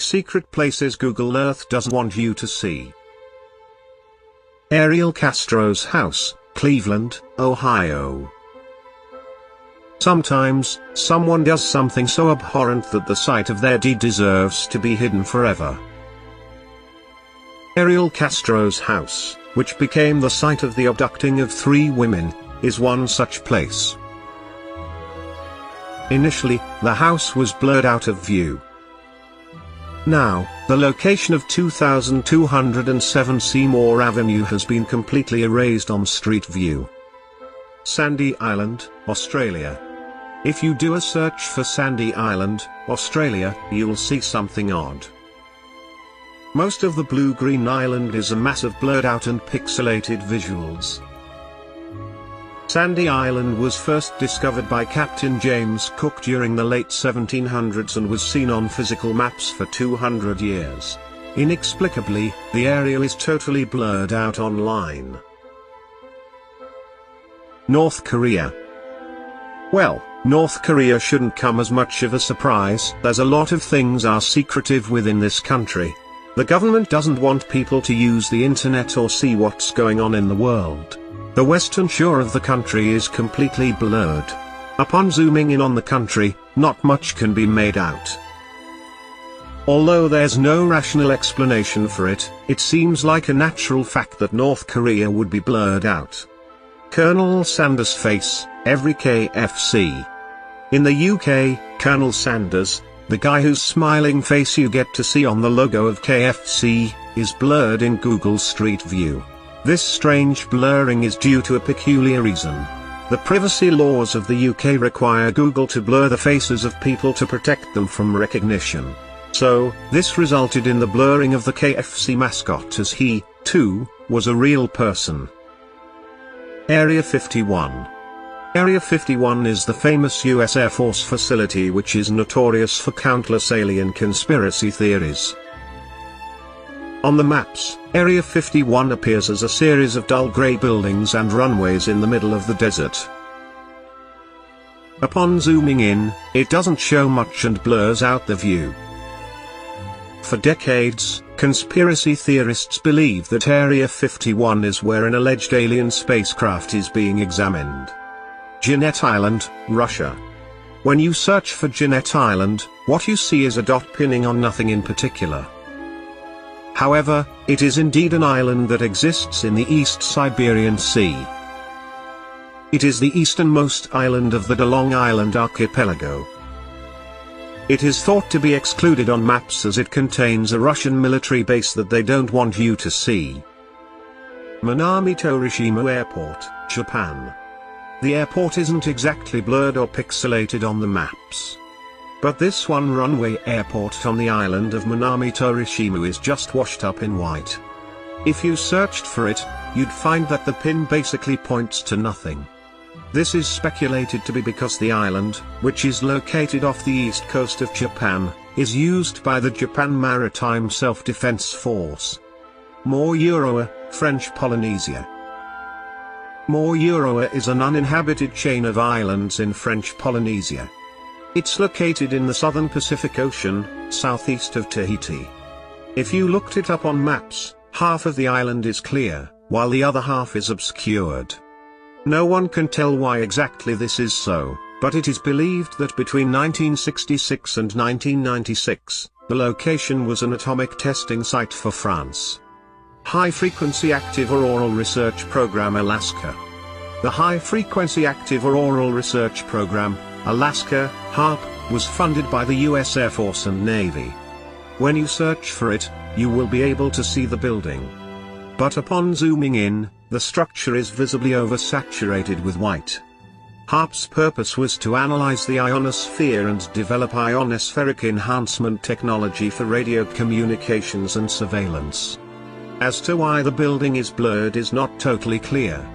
secret places Google Earth doesn't want you to see. Ariel Castro's house, Cleveland, Ohio. Sometimes, someone does something so abhorrent that the site of their deed deserves to be hidden forever. Ariel Castro's house, which became the site of the abducting of 3 women, is one such place. Initially, the house was blurred out of view. Now, the location of 2207 Seymour Avenue has been completely erased on Street View. Sandy Island, Australia. If you do a search for Sandy Island, Australia, you'll see something odd. Most of the blue-green island is a mass of blurred out and pixelated visuals. Sandy Island was first discovered by Captain James Cook during the late 1700s and was seen on physical maps for 200 years. Inexplicably, the area is totally blurred out online. North Korea. Well, North Korea shouldn't come as much of a surprise, as a lot of things are secretive within this country. The government doesn't want people to use the internet or see what's going on in the world. The western shore of the country is completely blurred. Upon zooming in on the country, not much can be made out. Although there's no rational explanation for it, it seems like a natural fact that North Korea would be blurred out. Colonel Sanders' face, every KFC. In the UK, Colonel Sanders, the guy whose smiling face you get to see on the logo of KFC, is blurred in Google Street View. This strange blurring is due to a peculiar reason. The privacy laws of the UK require Google to blur the faces of people to protect them from recognition. So, this resulted in the blurring of the KFC mascot as he, too, was a real person. Area 51. Area 51 is the famous US Air Force facility which is notorious for countless alien conspiracy theories. On the maps, Area 51 appears as a series of dull grey buildings and runways in the middle of the desert. Upon zooming in, it doesn't show much and blurs out the view. For decades, conspiracy theorists believe that Area 51 is where an alleged alien spacecraft is being examined. Jeannette Island, Russia. When you search for Jeannette Island, what you see is a dot pinning on nothing in particular. However, it is indeed an island that exists in the East Siberian Sea. It is the easternmost island of the Long Island archipelago. It is thought to be excluded on maps as it contains a Russian military base that they don't want you to see. Minami-Torishima Airport, Japan. The airport isn't exactly blurred or pixelated on the maps. But this one runway airport on the island of Minami-Torishima is just washed up in white. If you searched for it, you'd find that the pin basically points to nothing. This is speculated to be because the island, which is located off the east coast of Japan, is used by the Japan Maritime Self-Defense Force. More-Euroa, French Polynesia. More-Euroa is an uninhabited chain of islands in French Polynesia. It's located in the southern Pacific Ocean, southeast of Tahiti. If you looked it up on maps, half of the island is clear, while the other half is obscured. No one can tell why exactly this is so, but it is believed that between 1966 and 1996, the location was an atomic testing site for France. High Frequency Active Auroral Research Program Alaska. The High Frequency Active Auroral Research Program, Alaska, HAARP, was funded by the US Air Force and Navy. When you search for it, you will be able to see the building. But upon zooming in, the structure is visibly oversaturated with white. HAARP's purpose was to analyze the ionosphere and develop ionospheric enhancement technology for radio communications and surveillance. As to why the building is blurred is not totally clear.